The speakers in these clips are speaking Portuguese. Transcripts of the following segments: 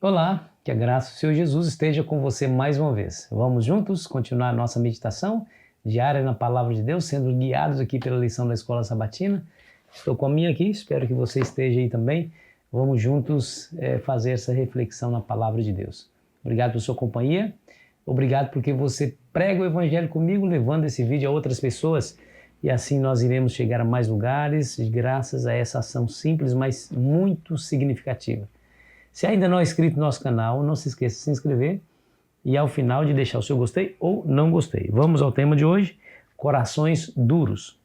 Olá, que a graça do Senhor Jesus esteja com você mais uma vez. Vamos juntos continuar a nossa meditação diária na Palavra de Deus, sendo guiados aqui pela lição da Escola Sabatina. Estou com a minha aqui, espero que você esteja aí também. Vamos juntos fazer essa reflexão na Palavra de Deus. Obrigado por sua companhia, obrigado porque você prega o Evangelho comigo, levando esse vídeo a outras pessoas. E assim nós iremos chegar a mais lugares, graças a essa ação simples, mas muito significativa. Se ainda não é inscrito no nosso canal, não se esqueça de se inscrever e ao final de deixar o seu gostei ou não gostei. Vamos ao tema de hoje, corações duros.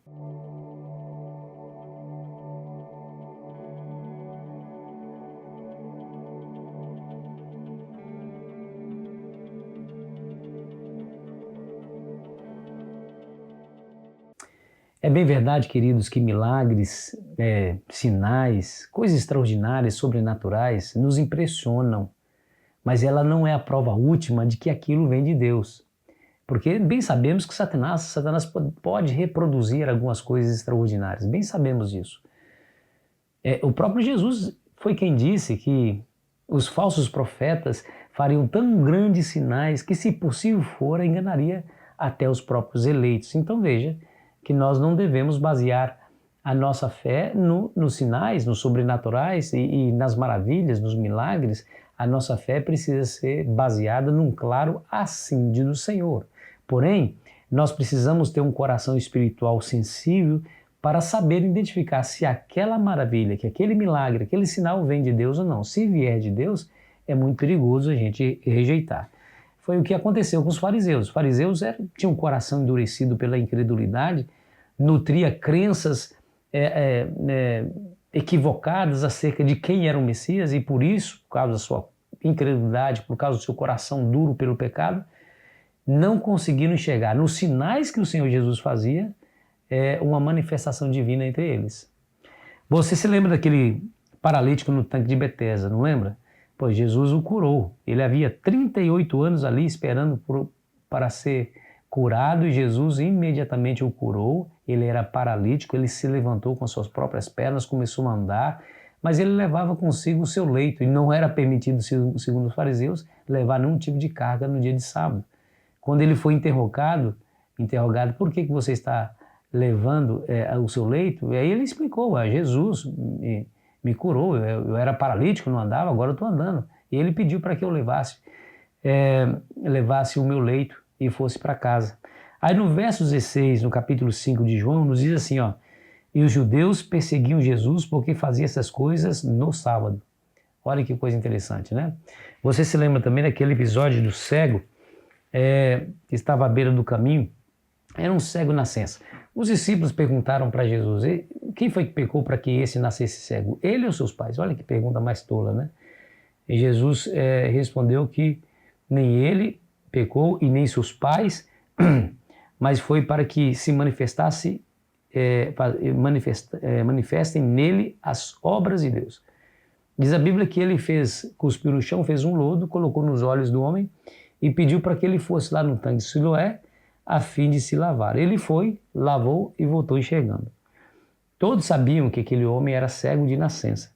É bem verdade, queridos, que milagres, sinais, coisas extraordinárias, sobrenaturais nos impressionam, mas ela não é a prova última de que aquilo vem de Deus. Porque bem sabemos que Satanás pode reproduzir algumas coisas extraordinárias, bem sabemos disso. O próprio Jesus foi quem disse que os falsos profetas fariam tão grandes sinais que, se possível for, enganaria até os próprios eleitos. Então veja que nós não devemos basear a nossa fé nos sinais, nos sobrenaturais e nas maravilhas, nos milagres. A nossa fé precisa ser baseada num claro assídio do Senhor. Porém, nós precisamos ter um coração espiritual sensível para saber identificar se aquela maravilha, que aquele milagre, aquele sinal vem de Deus ou não. Se vier de Deus, é muito perigoso a gente rejeitar. Foi o que aconteceu com os fariseus. Os fariseus tinham um coração endurecido pela incredulidade, nutria crenças equivocadas acerca de quem era o Messias e por isso, por causa da sua incredulidade, por causa do seu coração duro pelo pecado, não conseguiram enxergar nos sinais que o Senhor Jesus fazia uma manifestação divina entre eles. Você se lembra daquele paralítico no tanque de Betesda, não lembra? Pois Jesus o curou. Ele havia 38 anos ali esperando para ser curado e Jesus imediatamente o curou. Ele era paralítico, ele se levantou com suas próprias pernas, começou a andar, mas ele levava consigo o seu leito e não era permitido, segundo os fariseus, levar nenhum tipo de carga no dia de sábado. Quando ele foi interrogado, por que você está levando o seu leito? E aí ele explicou, Jesus me curou, eu era paralítico, não andava, agora eu estou andando. E ele pediu para que eu levasse o meu leito e fosse para casa. Aí no verso 16, no capítulo 5 de João, nos diz assim, e os judeus perseguiam Jesus porque fazia essas coisas no sábado. Olha que coisa interessante, né? Você se lembra também daquele episódio do cego que estava à beira do caminho? Era um cego nascença. Os discípulos perguntaram para Jesus, quem foi que pecou para que esse nascesse cego? Ele ou seus pais? Olha que pergunta mais tola, né? E Jesus respondeu que nem ele pecou e nem seus pais, mas foi para que se manifestem nele as obras de Deus. Diz a Bíblia que ele cuspiu no chão, fez um lodo, colocou nos olhos do homem e pediu para que ele fosse lá no tanque de Siloé a fim de se lavar. Ele foi, lavou e voltou enxergando. Todos sabiam que aquele homem era cego de nascença.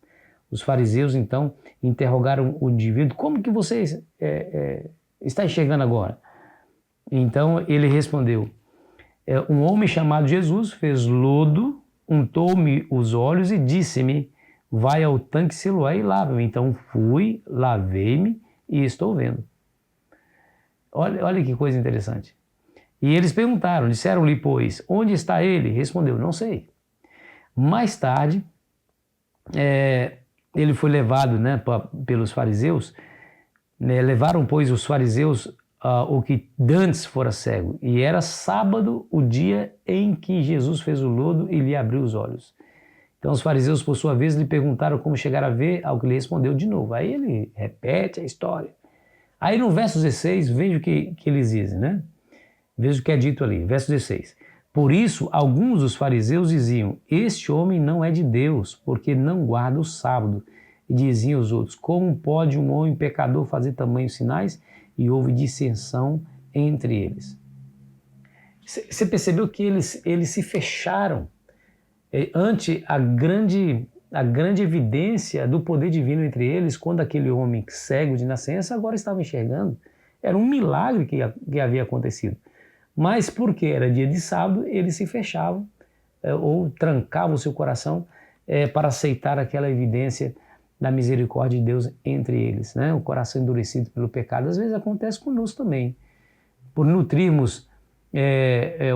Os fariseus, então, interrogaram o indivíduo, como que você está enxergando agora? Então, ele respondeu, um homem chamado Jesus fez lodo, untou-me os olhos e disse-me, vai ao tanque Siloé e lava-me. Então, fui, lavei-me e estou vendo. Olha que coisa interessante. E eles perguntaram, disseram-lhe, pois, onde está ele? Respondeu, não sei. Mais tarde, ele foi levado pelos fariseus, levaram, pois, os fariseus o que dantes fora cego. E era sábado o dia em que Jesus fez o lodo e lhe abriu os olhos. Então os fariseus, por sua vez, lhe perguntaram como chegar a ver, ao que ele respondeu de novo. Aí ele repete a história. Aí no verso 16, veja o que eles dizem, né? Veja o que é dito ali, verso 16. Por isso, alguns dos fariseus diziam, este homem não é de Deus, porque não guarda o sábado. E diziam os outros, como pode um homem pecador fazer tamanhos sinais? E houve dissensão entre eles. Você percebeu que eles se fecharam ante a grande a grande evidência do poder divino entre eles, quando aquele homem cego de nascença agora estava enxergando. Era um milagre que havia acontecido. Mas porque era dia de sábado, eles se fechavam ou trancavam o seu coração para aceitar aquela evidência da misericórdia de Deus entre eles, né? O coração endurecido pelo pecado. Às vezes acontece conosco também. Por nutrirmos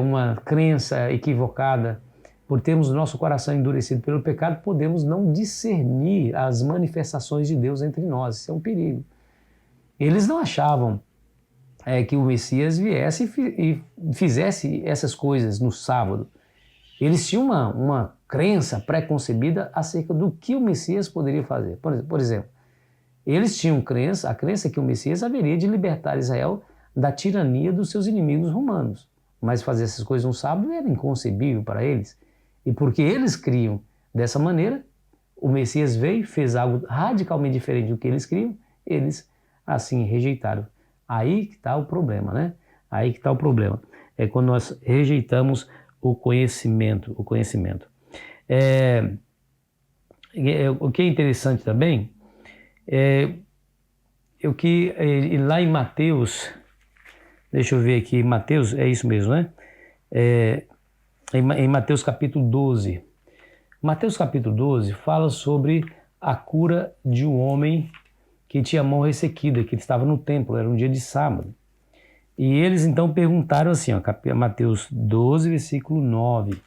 uma crença equivocada, por termos o nosso coração endurecido pelo pecado, podemos não discernir as manifestações de Deus entre nós. Isso é um perigo. Eles não achavam que o Messias viesse e fizesse essas coisas no sábado. Eles tinham uma crença pré-concebida acerca do que o Messias poderia fazer. Por exemplo, eles tinham a crença que o Messias haveria de libertar Israel da tirania dos seus inimigos romanos. Mas fazer essas coisas no sábado era inconcebível para eles. E porque eles criam dessa maneira, o Messias veio, fez algo radicalmente diferente do que eles criam, eles assim rejeitaram. Aí que está o problema, né? Aí que está o problema. É quando nós rejeitamos o conhecimento. O que é interessante também lá em Mateus, deixa eu ver aqui, Mateus, é isso mesmo, né? Em Mateus capítulo 12. Mateus capítulo 12 fala sobre a cura de um homem que tinha a mão ressequida, que ele estava no templo, era um dia de sábado. E eles então perguntaram assim, Mateus 12, versículo 9.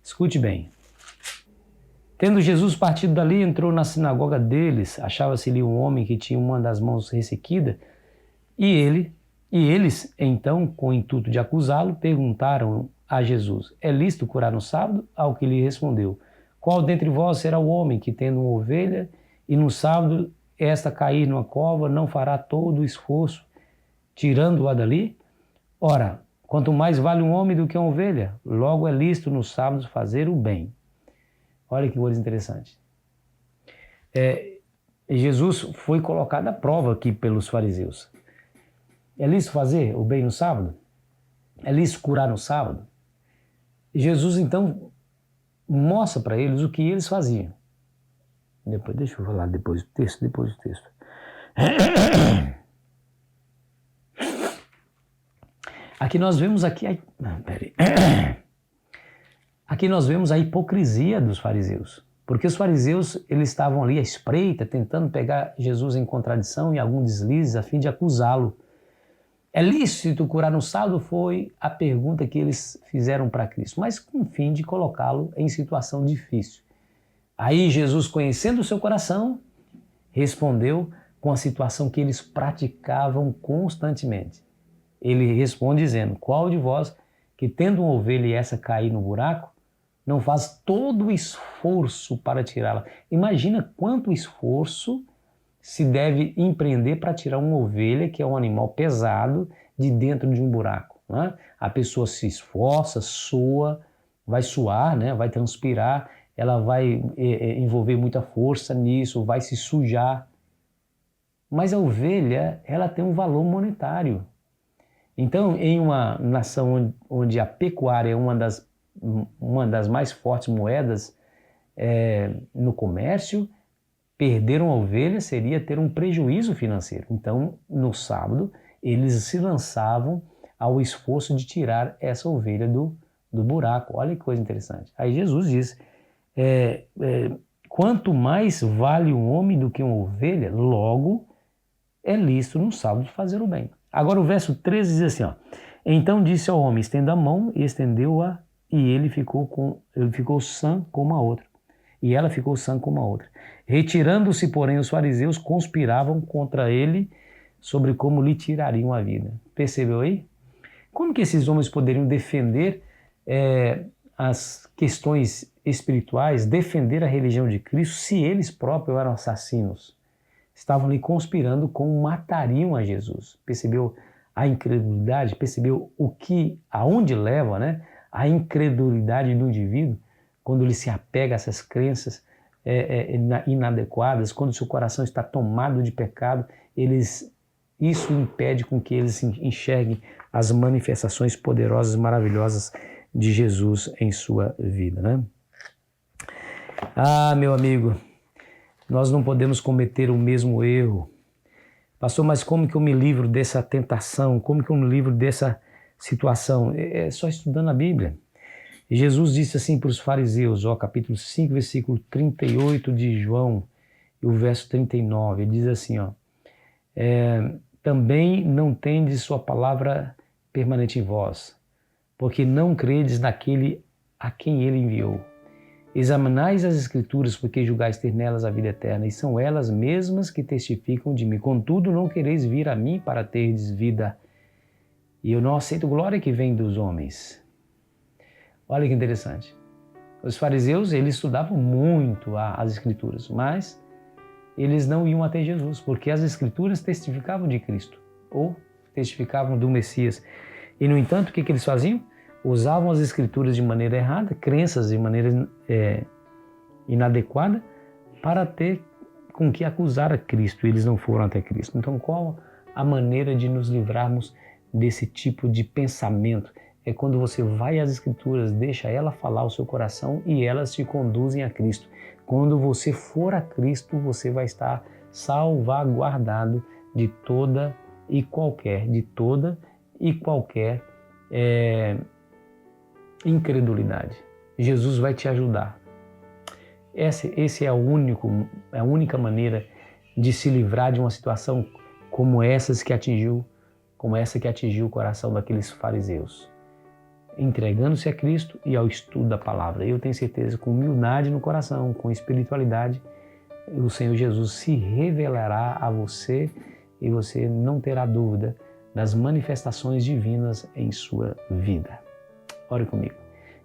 Escute bem. Tendo Jesus partido dali, entrou na sinagoga deles, achava-se ali um homem que tinha uma das mãos ressequida, e eles, então, com o intuito de acusá-lo, perguntaram a Jesus: é lícito curar no sábado? Ao que lhe respondeu: qual dentre vós será o homem que, tendo uma ovelha, e no sábado esta cair numa cova, não fará todo o esforço, tirando-a dali? Ora, quanto mais vale um homem do que uma ovelha, logo é lícito no sábado fazer o bem. Olha que coisa interessante. Jesus foi colocado à prova aqui pelos fariseus. É lícito fazer o bem no sábado? É lícito curar no sábado? Jesus, então, mostra para eles o que eles faziam. Deixa eu falar depois do texto. Aqui nós vemos Aqui nós vemos a hipocrisia dos fariseus. Porque os fariseus, eles estavam ali à espreita, tentando pegar Jesus em contradição, em algum deslize, a fim de acusá-lo. É lícito curar no sábado? Foi a pergunta que eles fizeram para Cristo, mas com o fim de colocá-lo em situação difícil. Aí Jesus, conhecendo o seu coração, respondeu com a situação que eles praticavam constantemente. Ele responde dizendo: qual de vós, que tendo uma ovelha e essa cair no buraco, não faz todo o esforço para tirá-la? Imagina quanto esforço se deve empreender para tirar uma ovelha, que é um animal pesado, de dentro de um buraco, né? A pessoa se esforça, sua, vai suar, né? Vai transpirar, ela vai envolver muita força nisso, vai se sujar. Mas a ovelha, ela tem um valor monetário. Então, em uma nação onde a pecuária é uma das mais fortes moedas no comércio, perder uma ovelha seria ter um prejuízo financeiro. Então, no sábado, eles se lançavam ao esforço de tirar essa ovelha do buraco. Olha que coisa interessante. Aí Jesus diz: quanto mais vale um homem do que uma ovelha, logo é lícito no sábado fazer o bem. Agora o verso 13 diz assim, então disse ao homem: estenda a mão, e estendeu-a, e ele ficou sã como a outra. E ela ficou sã como a outra. Retirando-se, porém, os fariseus conspiravam contra ele sobre como lhe tirariam a vida. Percebeu aí? Como que esses homens poderiam defender as questões espirituais, defender a religião de Cristo, se eles próprios eram assassinos? Estavam ali conspirando como matariam a Jesus. Percebeu a incredulidade? Percebeu aonde leva, né? A incredulidade do indivíduo, quando ele se apega a essas crenças inadequadas, quando seu coração está tomado de pecado, isso impede com que eles enxerguem as manifestações poderosas e maravilhosas de Jesus em sua vida, né? Ah, meu amigo, nós não podemos cometer o mesmo erro. Pastor, mas como que eu me livro dessa tentação? Como que eu me livro dessa situação? É só estudando a Bíblia. E Jesus disse assim para os fariseus, capítulo 5, versículo 38 de João, e o verso 39, ele diz assim, também não tendes sua palavra permanente em vós, porque não credes naquele a quem ele enviou. Examinais as Escrituras, porque julgais ter nelas a vida eterna, e são elas mesmas que testificam de mim. Contudo, não quereis vir a mim para terdes vida, e eu não aceito glória que vem dos homens. Olha que interessante. Os fariseus, eles estudavam muito as Escrituras, mas eles não iam até Jesus, porque as Escrituras testificavam de Cristo, ou testificavam do Messias. E, no entanto, o que eles faziam? Usavam as Escrituras de maneira errada, crenças de maneira inadequada, para ter com que acusar a Cristo. Eles não foram até Cristo. Então, qual a maneira de nos livrarmos desse tipo de pensamento? É quando você vai às Escrituras, deixa ela falar o seu coração e elas te conduzem a Cristo. Quando você for a Cristo, você vai estar salvaguardado de toda e qualquer incredulidade. Jesus vai te ajudar. Esse é a única maneira de se livrar de uma situação como essa que atingiu o coração daqueles fariseus. Entregando-se a Cristo e ao estudo da palavra. Eu tenho certeza, com humildade no coração, com espiritualidade, o Senhor Jesus se revelará a você e você não terá dúvida das manifestações divinas em sua vida. Ore comigo.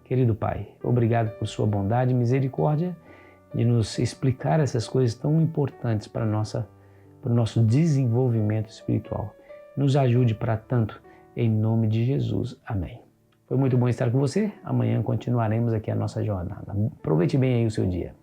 Querido Pai, obrigado por sua bondade e misericórdia de nos explicar essas coisas tão importantes para o nosso desenvolvimento espiritual. Nos ajude para tanto, em nome de Jesus. Amém. Foi muito bom estar com você. Amanhã continuaremos aqui a nossa jornada. Aproveite bem aí o seu dia.